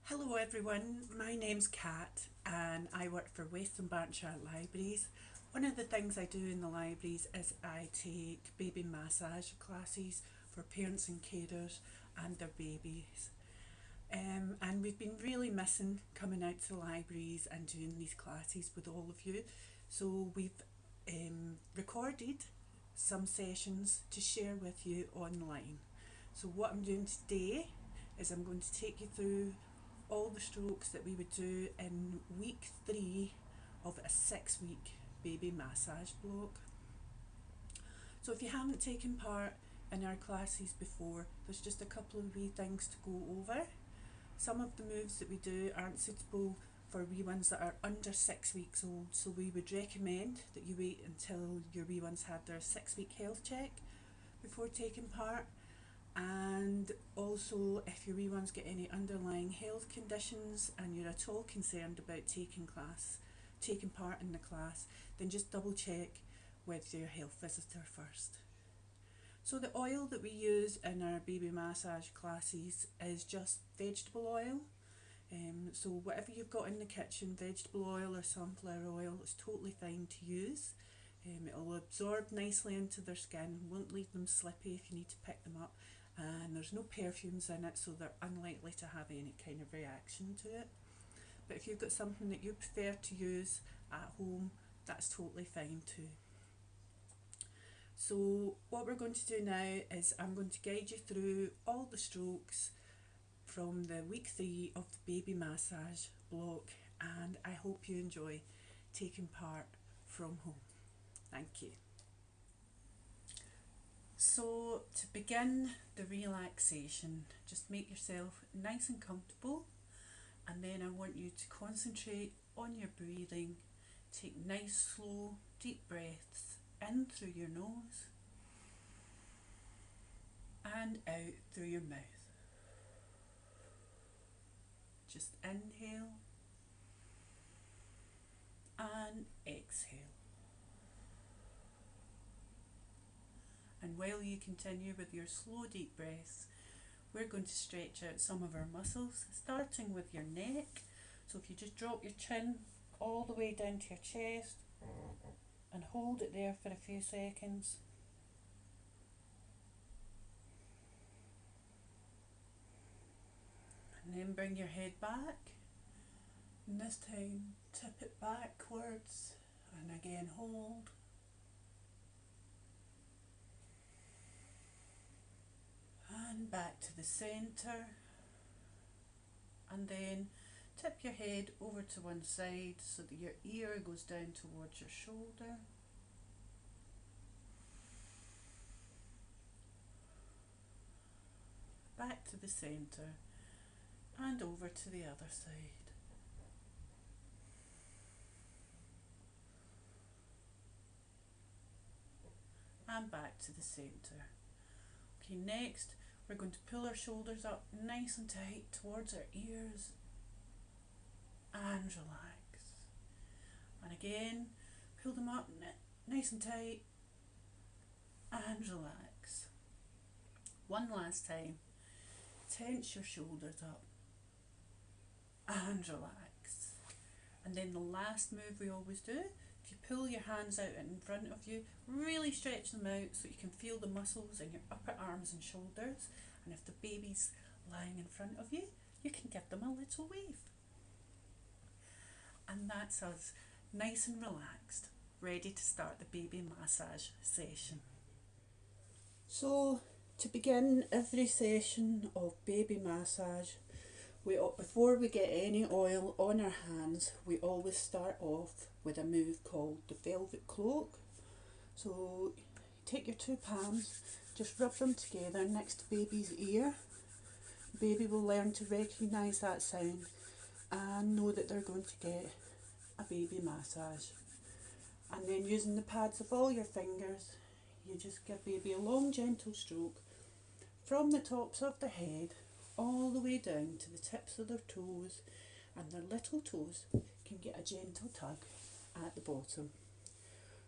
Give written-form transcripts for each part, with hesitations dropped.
Hello everyone, my name's Kat and I work for Western Barnshire Libraries. One of the things I do in the libraries is I take baby massage classes for parents and carers and their babies. And we've been really missing coming out to the libraries and doing these classes with all of you. So we've recorded some sessions to share with you online. So what I'm doing today is I'm going to take you through all the strokes that we would do in week 3 of a 6-week baby massage block. So if you haven't taken part in our classes before, there's just a couple of wee things to go over. Some of the moves that we do aren't suitable for wee ones that are under 6 weeks old, so we would recommend that you wait until your wee ones had their 6-week health check before taking part. And also, if your wee ones get any underlying health conditions and you're at all concerned about taking part in the class, then just double check with your health visitor first. So the oil that we use in our baby massage classes is just vegetable oil. So whatever you've got in the kitchen, vegetable oil or sunflower oil, is totally fine to use. It'll absorb nicely into their skin, won't leave them slippy if you need to pick them up, and there's no perfumes in it, so they're unlikely to have any kind of reaction to it. But if you've got something that you prefer to use at home, that's totally fine too. So what we're going to do now is I'm going to guide you through all the strokes from the week 3 of the baby massage block, and I hope you enjoy taking part from home. Thank you. So to begin the relaxation, just make yourself nice and comfortable, and then I want you to concentrate on your breathing. Take nice slow deep breaths in through your nose and out through your mouth. Just inhale and exhale. And while you continue with your slow deep breaths, we're going to stretch out some of our muscles, starting with your neck. So if you just drop your chin all the way down to your chest and hold it there for a few seconds. And then bring your head back, and this time tip it backwards, and again hold. And back to the centre, and then tip your head over to one side so that your ear goes down towards your shoulder. Back to the centre and over to the other side. And back to the centre. Okay, next we're going to pull our shoulders up nice and tight towards our ears and relax. And again, pull them up nice and tight and relax. One last time. Tense your shoulders up and relax. And then the last move we always do, if you pull your hands out in front of you, really stretch them out so you can feel the muscles in your upper arms and shoulders. And if the baby's lying in front of you, you can give them a little wave. And that's us, nice and relaxed, ready to start the baby massage session. So to begin every session of baby massage, before we get any oil on our hands, we always start off with a move called the velvet cloak. So take your two palms, just rub them together next to baby's ear. Baby will learn to recognise that sound and know that they're going to get a baby massage. And then using the pads of all your fingers, you just give baby a long gentle stroke from the tops of their head all the way down to the tips of their toes, and their little toes can get a gentle tug at the bottom.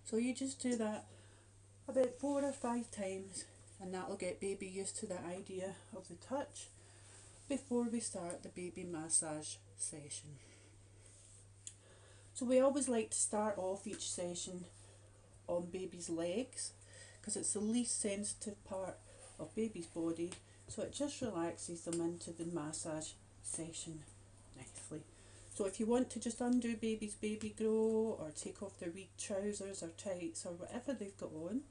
So you just do that about 4 or 5 times, and that'll get baby used to the idea of the touch. before we start the baby massage session. So we always like to start off each session on baby's legs because it's the least sensitive part of baby's body, so it just relaxes them into the massage session nicely. So if you want to just undo baby's baby grow or take off their wee trousers or tights or whatever they've got on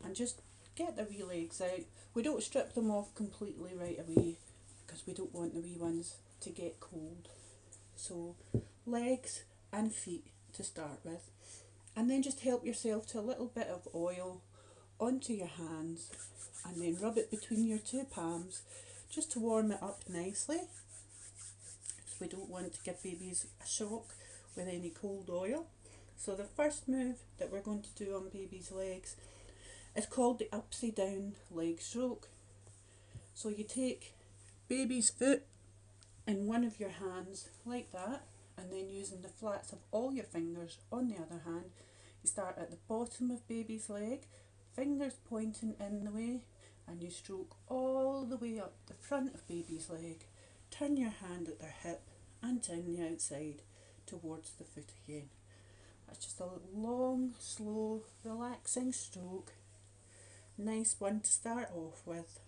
and just get their wee legs out. We don't strip them off completely right away because we don't want the wee ones to get cold. So legs and feet to start with, and then just help yourself to a little bit of oil onto your hands and then rub it between your two palms just to warm it up nicely. We don't want to give babies a shock with any cold oil. So the first move that we're going to do on baby's legs is called the upside down leg stroke. So you take baby's foot in one of your hands like that, and then using the flats of all your fingers on the other hand, you start at the bottom of baby's leg, fingers pointing in the way, and you stroke all the way up the front of baby's leg. Turn your hand at their hip and down the outside towards the foot again. That's just a long, slow, relaxing stroke. Nice one to start off with.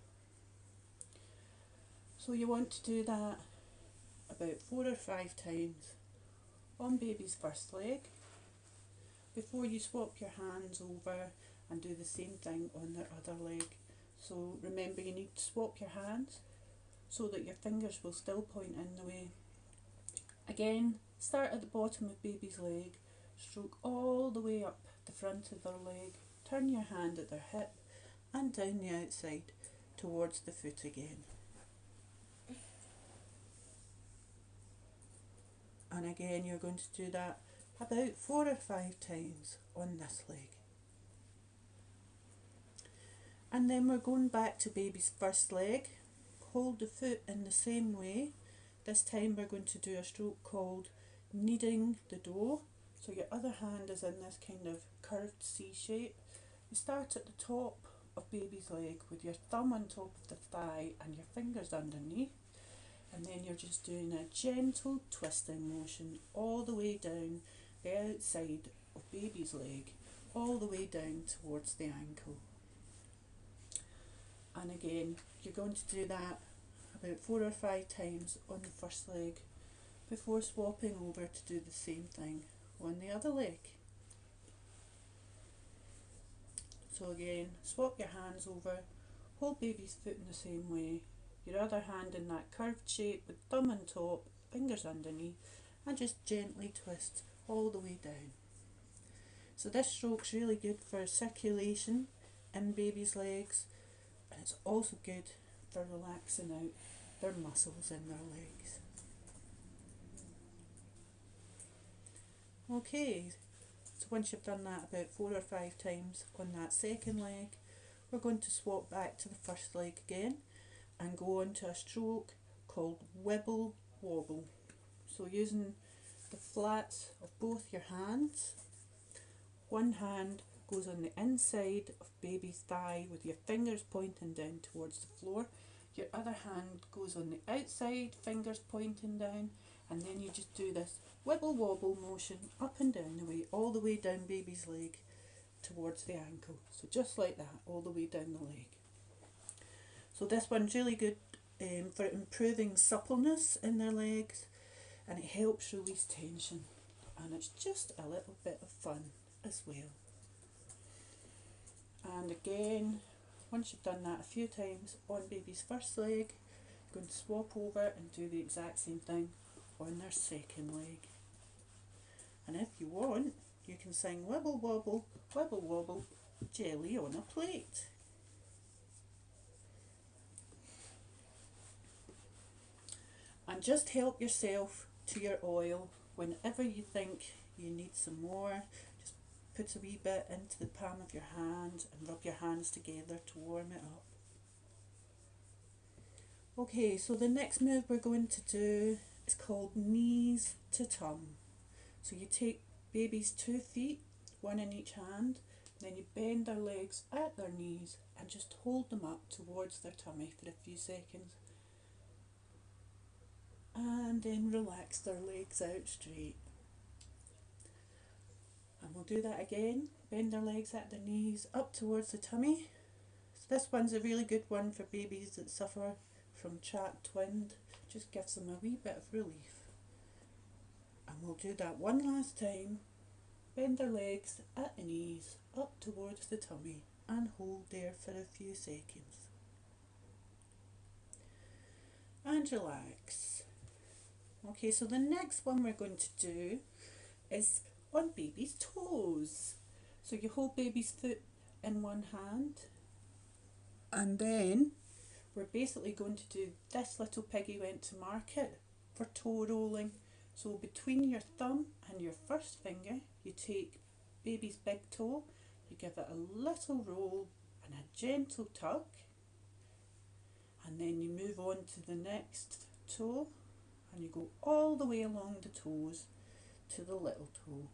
So you want to do that about 4 or 5 times on baby's first leg before you swap your hands over and do the same thing on their other leg. So remember, you need to swap your hands so that your fingers will still point in the way. Again, start at the bottom of baby's leg, stroke all the way up the front of their leg, turn your hand at their hip and down the outside towards the foot again. And again, you're going to do that about 4 or 5 times on this leg. And then we're going back to baby's first leg. Hold the foot in the same way. This time we're going to do a stroke called kneading the dough. So your other hand is in this kind of curved C shape. You start at the top of baby's leg with your thumb on top of the thigh and your fingers underneath. And then you're just doing a gentle twisting motion all the way down the outside of baby's leg, all the way down towards the ankle. And again, you're going to do that about 4 or 5 times on the first leg before swapping over to do the same thing on the other leg. So again, swap your hands over, hold baby's foot in the same way, your other hand in that curved shape with thumb on top, fingers underneath, and just gently twist all the way down. So this stroke's really good for circulation in baby's legs, and it's also good for relaxing out their muscles in their legs. Okay, so once you've done that about 4 or 5 times on that second leg, we're going to swap back to the first leg again and go on to a stroke called wibble wobble. So using the flats of both your hands, one hand goes on the inside of baby's thigh with your fingers pointing down towards the floor. Your other hand goes on the outside, fingers pointing down, and then you just do this wibble wobble motion up and down the way, all the way down baby's leg towards the ankle. So just like that, all the way down the leg. So this one's really good for improving suppleness in their legs, and it helps release tension, and it's just a little bit of fun as well. And again, once you've done that a few times on baby's first leg, you're going to swap over and do the exact same thing on their second leg. And if you want, you can sing wibble wobble, jelly on a plate. And just help yourself to your oil whenever you think you need some more. Just put a wee bit into the palm of your hand and rub your hands together to warm it up. Okay, so the next move we're going to do is called knees to tum. So you take baby's 2 feet, one in each hand, then you bend their legs at their knees and just hold them up towards their tummy for a few seconds. and then relax their legs out straight. And we'll do that again. Bend their legs at their knees up towards the tummy. So this one's a really good one for babies that suffer from trapped wind. Just gives them a wee bit of relief. And we'll do that one last time. Bend their legs at the knees up towards the tummy and hold there for a few seconds. And relax. Okay, so the next one we're going to do is on baby's toes. So you hold baby's foot in one hand, and then we're basically going to do this little piggy went to market for toe rolling. So between your thumb and your first finger, you take baby's big toe, you give it a little roll and a gentle tug, and then you move on to the next toe and you go all the way along the toes to the little toe.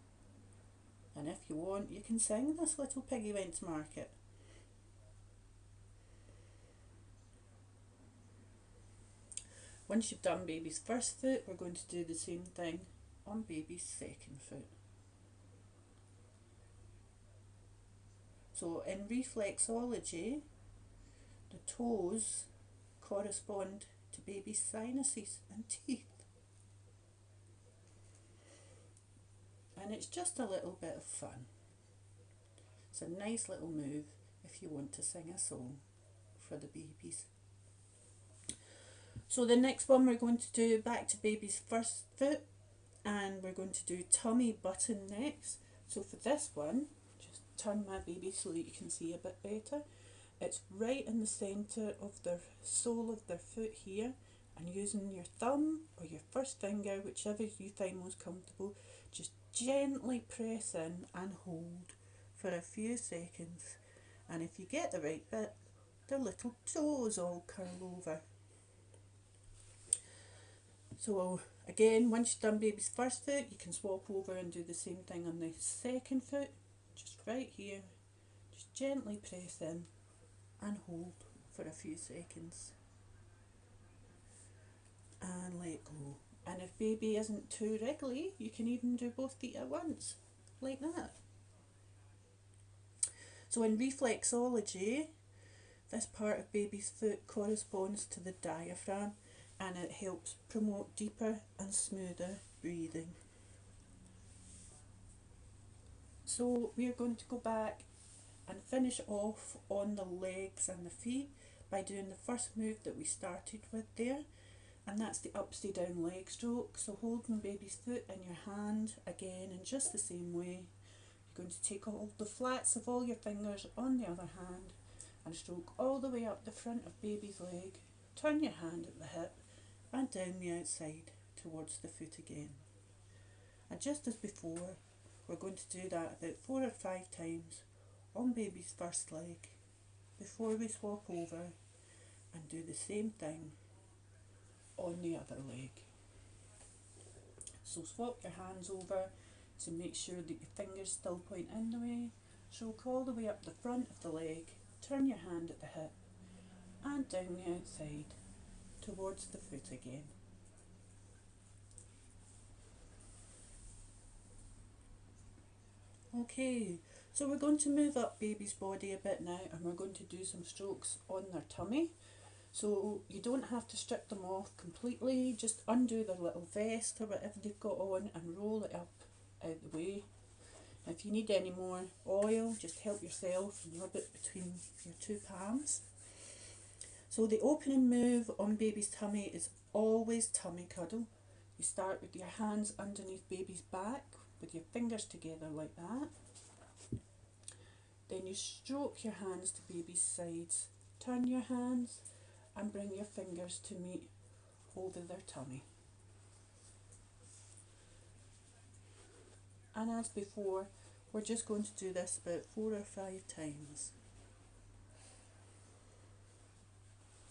And if you want, you can sing this little piggy went to market. Once you've done baby's first foot, we're going to do the same thing on baby's second foot. So in reflexology, the toes correspond to baby's sinuses and teeth. And it's just a little bit of fun. It's a nice little move if you want to sing a song for the babies. So the next one we're going to do back to baby's first foot, and we're going to do tummy button next. So for this one, just turn my baby so that you can see a bit better. It's right in the centre of the sole of their foot here, and using your thumb or your first finger, whichever you find most comfortable, just gently press in and hold for a few seconds. And if you get the right bit, their little toes all curl over. So again, once you've done baby's first foot, you can swap over and do the same thing on the second foot. Just right here, just gently press in and hold for a few seconds. And let go. And if baby isn't too wriggly, you can even do both feet at once, like that. So in reflexology, this part of baby's foot corresponds to the diaphragm, and it helps promote deeper and smoother breathing. So we're going to go back and finish off on the legs and the feet by doing the first move that we started with there, and that's the upside down leg stroke. So holding baby's foot in your hand again in just the same way, you're going to take all the flats of all your fingers on the other hand and stroke all the way up the front of baby's leg, turn your hand at the hip and down the outside towards the foot again. And just as before, we're going to do that about 4 or 5 times on baby's first leg before we swap over and do the same thing on the other leg. So swap your hands over to make sure that your fingers still point in the way, stroke all the way up the front of the leg, turn your hand at the hip and down the outside towards the foot again. Okay, so we're going to move up baby's body a bit now, and we're going to do some strokes on their tummy. So you don't have to strip them off completely, just undo their little vest or whatever they've got on and roll it up out the way. If you need any more oil, just help yourself and rub it between your 2 palms. So the opening move on baby's tummy is always tummy cuddle. You start with your hands underneath baby's back with your fingers together like that. Then you stroke your hands to baby's sides, turn your hands and bring your fingers to meet over their tummy. And as before, we're just going to do this about 4 or 5 times.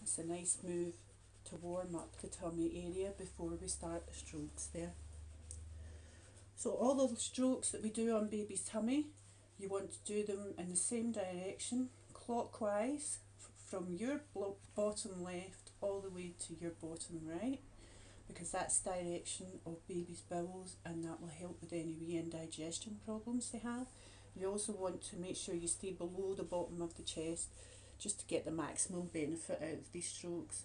It's a nice move to warm up the tummy area before we start the strokes there. So all the strokes that we do on baby's tummy, you want to do them in the same direction, clockwise, from your bottom left all the way to your bottom right. because that's the direction of baby's bowels, and that will help with any wee indigestion problems they have. You also want to make sure you stay below the bottom of the chest just to get the maximum benefit out of these strokes.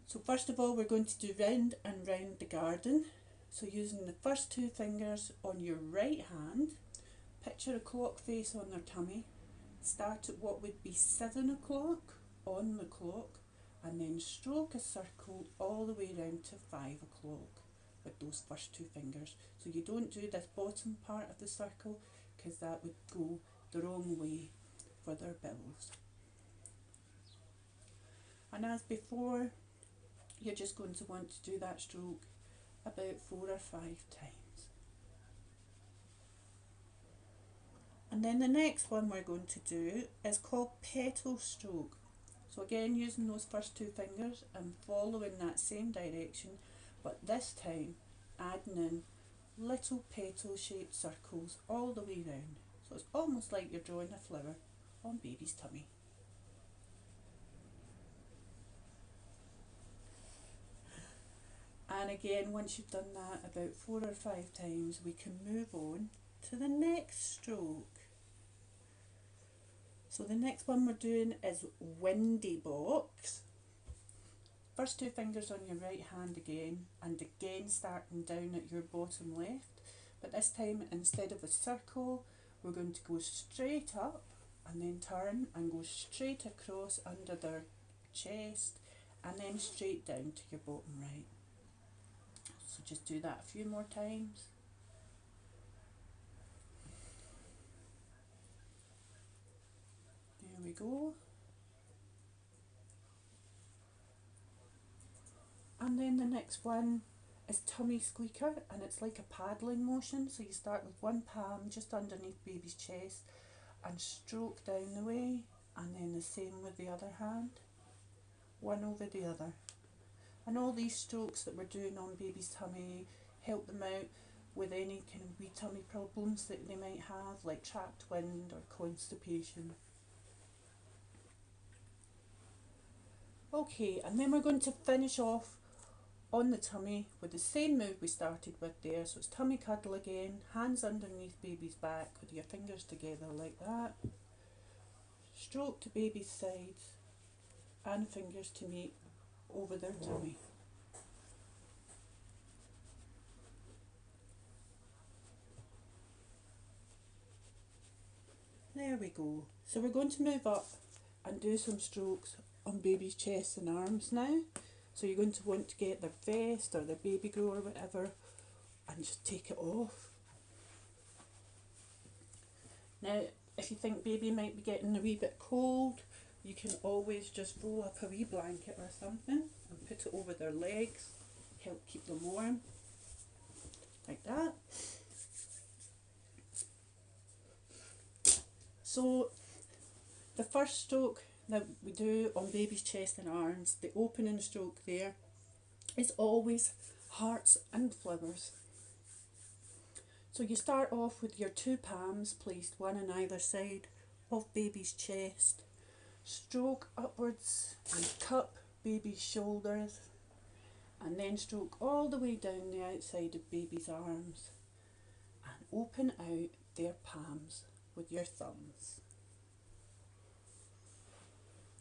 So first of all, we're going to do round and round the garden. So using the first two fingers on your right hand, picture a clock face on their tummy. Start at what would be 7 o'clock on the clock, and then stroke a circle all the way round to 5 o'clock with those first two fingers. So you don't do this bottom part of the circle because that would go the wrong way for their bowels. And as before, you're just going to want to do that stroke about 4 or 5 times. And then the next one we're going to do is called petal stroke. So again, using those first two fingers and following that same direction, but this time adding in little petal shaped circles all the way round. So it's almost like you're drawing a flower on baby's tummy. And again, once you've done that about 4 or 5 times, we can move on to the next stroke. So the next one we're doing is windy box. First two fingers on your right hand again, and again starting down at your bottom left. But this time, instead of a circle, we're going to go straight up and then turn and go straight across under their chest and then straight down to your bottom right. So just do that a few more times. There we go. And then the next one is tummy squeaker, and it's like a paddling motion. So you start with one palm just underneath baby's chest and stroke down the way, and then the same with the other hand, one over the other. And all these strokes that we're doing on baby's tummy help them out with any kind of wee tummy problems that they might have, like trapped wind or constipation. Okay, and then we're going to finish off on the tummy with the same move we started with there. So it's tummy cuddle again, hands underneath baby's back with your fingers together like that. Stroke to baby's sides and fingers to meet over their tummy. There we go. So we're going to move up and do some strokes on baby's chest and arms now. So you're going to want to get their vest or their baby grow or whatever and just take it off. Now, if you think baby might be getting a wee bit cold, you can always just roll up a wee blanket or something and put it over their legs, help keep them warm, like that. So the first stroke that we do on baby's chest and arms, the opening stroke there, is always hearts and flowers. So you start off with your two palms placed one on either side of baby's chest. Stroke upwards and cup baby's shoulders, and then stroke all the way down the outside of baby's arms and open out their palms with your thumbs.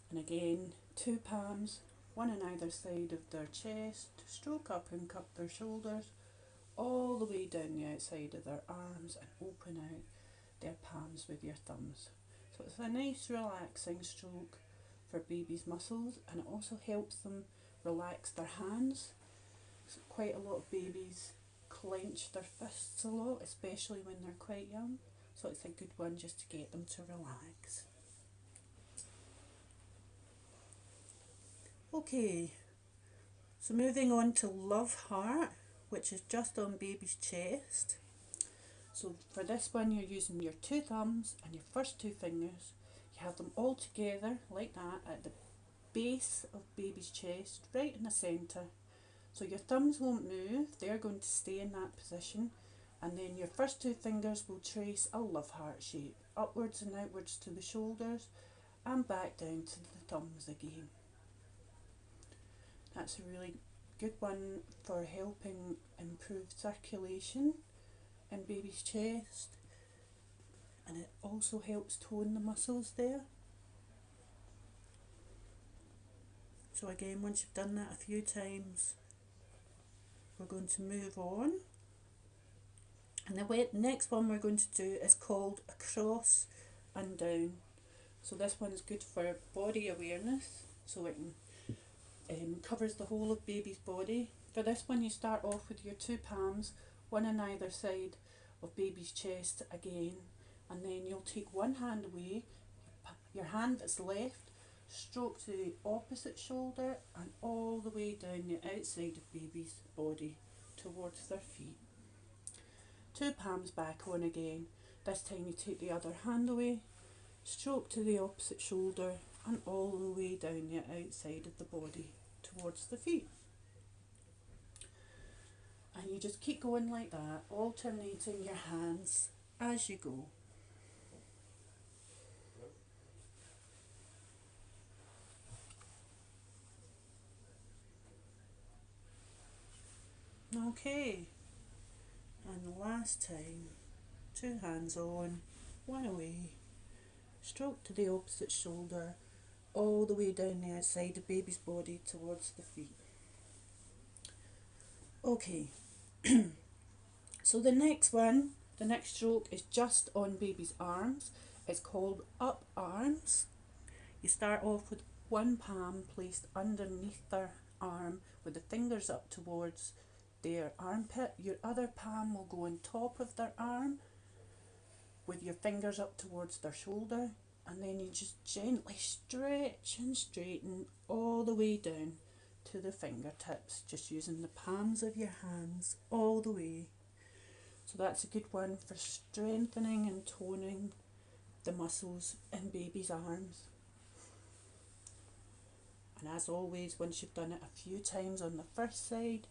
And again, two palms, one on either side of their chest, stroke up and cup their shoulders all the way down the outside of their arms and open out their palms with your thumbs. So it's a nice relaxing stroke for baby's muscles, and it also helps them relax their hands. So quite a lot of babies clench their fists a lot, especially when they're quite young. So it's a good one just to get them to relax. Okay, so moving on to Love Heart, which is just on baby's chest. So for this one, you're using your two thumbs and your first two fingers. You have them all together like that at the base of baby's chest, right in the centre. So your thumbs won't move, they're going to stay in that position. And then your first two fingers will trace a love heart shape, upwards and outwards to the shoulders and back down to the thumbs again. That's a really good one for helping improve circulation in baby's chest, and it also helps tone the muscles there. So again, once you've done that a few times, we're going to move on. And the next one we're going to do is called across and down. So this one is good for body awareness, so it covers the whole of baby's body. For this one, you start off with your two palms, one on either side of baby's chest again, and then you'll take one hand away, your hand that's left, stroke to the opposite shoulder and all the way down the outside of baby's body towards their feet. Two palms back on again. This time you take the other hand away, stroke to the opposite shoulder and all the way down the outside of the body towards the feet. And you just keep going like that, alternating your hands as you go. Okay, and the last time, two hands on, one away, stroke to the opposite shoulder, all the way down the outside of baby's body towards the feet. Okay, so the next stroke is just on baby's arms. It's called up arms. You start off with one palm placed underneath their arm with the fingers up towards their armpit. Your other palm will go on top of their arm with your fingers up towards their shoulder, and then you just gently stretch and straighten all the way down to the fingertips, just using the palms of your hands all the way. So that's a good one for strengthening and toning the muscles in baby's arms. And as always, once you've done it a few times on the first side,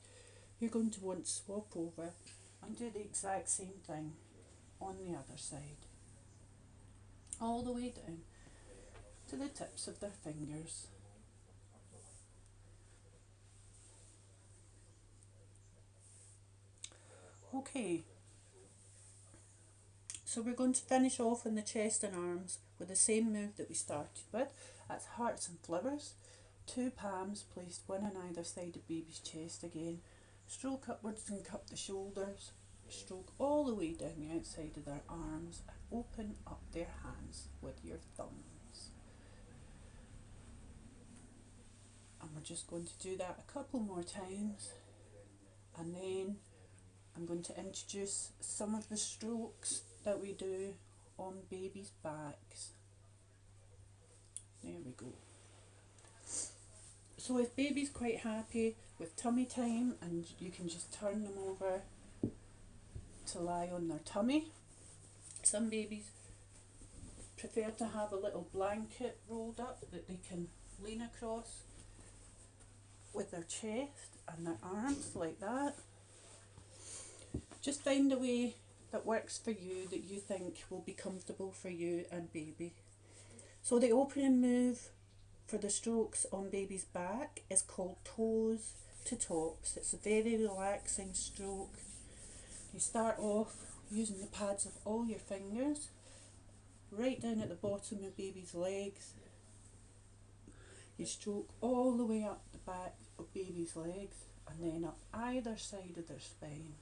you're going to want to swap over and do the exact same thing on the other side. All the way down to the tips of their fingers. Okay, so we're going to finish off in the chest and arms with the same move that we started with. That's hearts and flowers. Two palms placed one on either side of baby's chest again. Stroke upwards and cup the shoulders. Stroke all the way down the outside of their arms and open up their hands with your thumbs. And we're just going to do that a couple more times, and then I'm going to introduce some of the strokes that we do on babies' backs. There we go. So if baby's quite happy with tummy time, and you can just turn them over to lie on their tummy. Some babies prefer to have a little blanket rolled up that they can lean across with their chest and their arms like that. Just find a way that works for you, that you think will be comfortable for you and baby. So the opening move for the strokes on baby's back is called toes to tops. It's a very relaxing stroke. You start off using the pads of all your fingers right down at the bottom of baby's legs. You stroke all the way up the back of baby's legs and then up either side of their spine.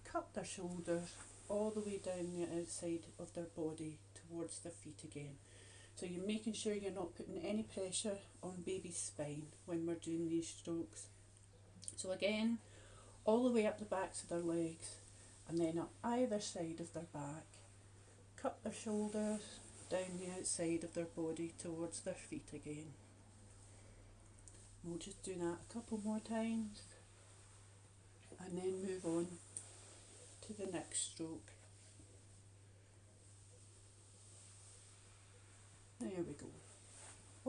Cup their shoulders all the way down the outside of their body towards their feet again. So you're making sure you're not putting any pressure on baby's spine when we're doing these strokes. So again, all the way up the backs of their legs and then up either side of their back. Cup their shoulders down the outside of their body towards their feet again. We'll just do that a couple more times and then move on to the next stroke. There we go.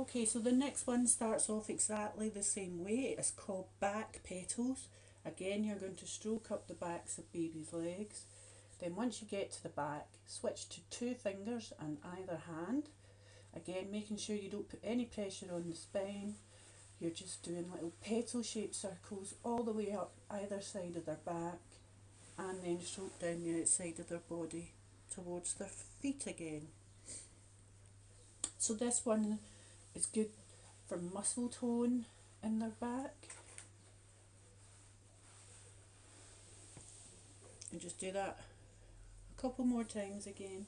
Okay, so the next one starts off exactly the same way. It's called back petals. Again, you're going to stroke up the backs of baby's legs. Then once you get to the back, switch to two fingers on either hand. Again, making sure you don't put any pressure on the spine. you're just doing little petal shaped circles all the way up either side of their back, and then stroke down the outside of their body towards their feet again. So this one is good for muscle tone in their back. And just do that a couple more times again.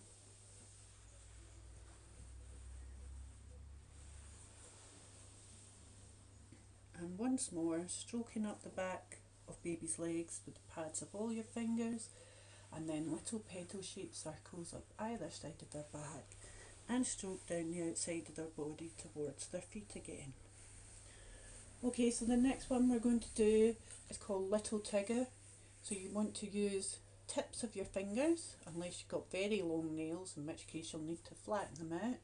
And once more, stroking up the back of baby's legs with the pads of all your fingers, and then little petal shaped circles up either side of their back, and stroke down the outside of their body towards their feet again. Okay, so the next one we're going to do is called Little Tigger. So you want to use tips of your fingers, unless you've got very long nails, in which case you'll need to flatten them out.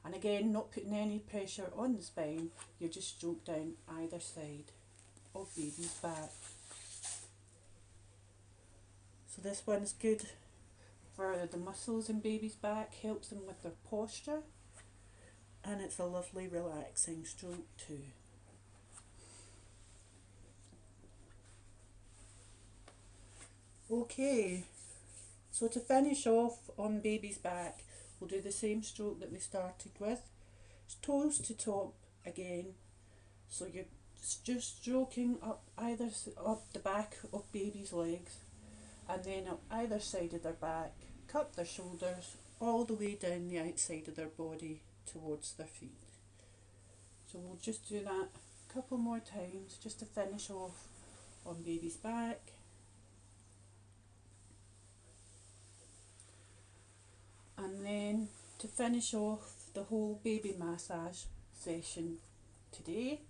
And again, not putting any pressure on the spine, you just stroke down either side of baby's back. So this one's good for the muscles in baby's back, helps them with their posture, and it's a lovely relaxing stroke too. Okay, so to finish off on baby's back, we'll do the same stroke that we started with. Toes to top again, so you're just stroking up up the back of baby's legs, and then up either side of their back, cup their shoulders all the way down the outside of their body towards their feet. So we'll just do that a couple more times just to finish off on baby's back. And then to finish off the whole baby massage session today,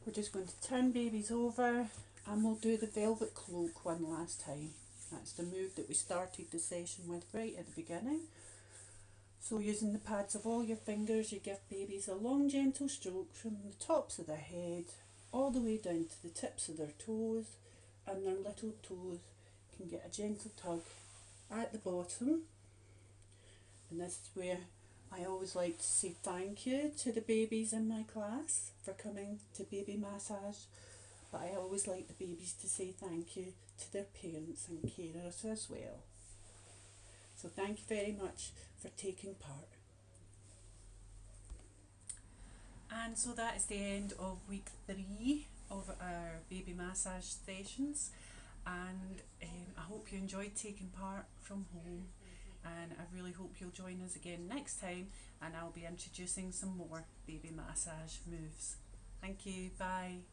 we're just going to turn babies over and we'll do the velvet cloak one last time. That's the move that we started the session with right at the beginning. So using the pads of all your fingers, you give babies a long gentle stroke from the tops of their head all the way down to the tips of their toes, and their little toes can get a gentle tug at the bottom. And this is where I always like to say thank you to the babies in my class for coming to baby massage, but I always like the babies to say thank you to their parents and carers as well. So thank you very much for taking part. And so that is the end of week 3 of our baby massage sessions, and I hope you enjoyed taking part from home, and I really hope you'll join us again next time, and I'll be introducing some more baby massage moves. Thank you, bye.